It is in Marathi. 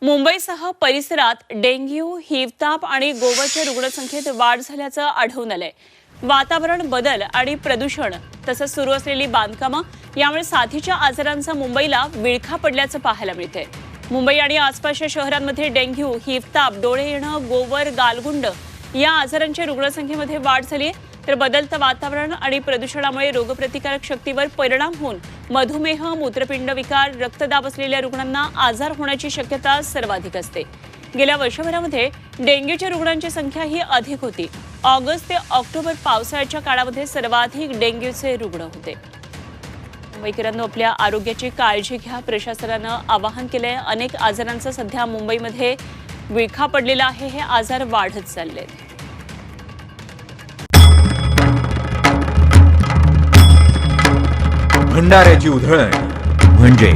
मुंबईसह परिसरात डेंग्यू, हिवताप आणि गोवरच्या रुग्णसंख्येत वाढ झाल्याचं आढळून आलंय। वातावरण बदल आणि प्रदूषण तसंच सुरू असलेली बांधकामं यामुळे साथीच्या आजारांचा मुंबईला विळखा पडल्याचं पाहायला मिळतंय। मुंबई आणि आसपासच्या शहरांमध्ये डेंग्यू, हिवताप, डोळे येणं, गोवर, गालगुंड या आजारांच्या रुग्णसंख्येमध्ये वाढ झाली आहे। तर बदलतं वातावरण आणि प्रदूषणामुळे रोगप्रतिकारक शक्तीवर परिणाम होऊन मधुमेह, मूत्रपिंड विकार, रक्तदाब असलेल्या रुग्णांना आजार होण्याची शक्यता सर्वाधिक असते। गेल्या वर्षभरामध्ये डेंग्यूच्या रुग्णांची संख्या ही अधिक होती। ऑगस्ट ते ऑक्टोबर पावसाळ्याच्या काळामध्ये सर्वाधिक डेंग्यूचे रुग्ण होते। मुंबईकरांनो, आपल्या आरोग्याची काळजी घ्या, प्रशासनानं आवाहन केलंय। अनेक आजारांचा सध्या मुंबईमध्ये विळखा पडलेला आहे। हे आजार वाढत चाललेत। भंडाऱ्याची उधळण म्हणजे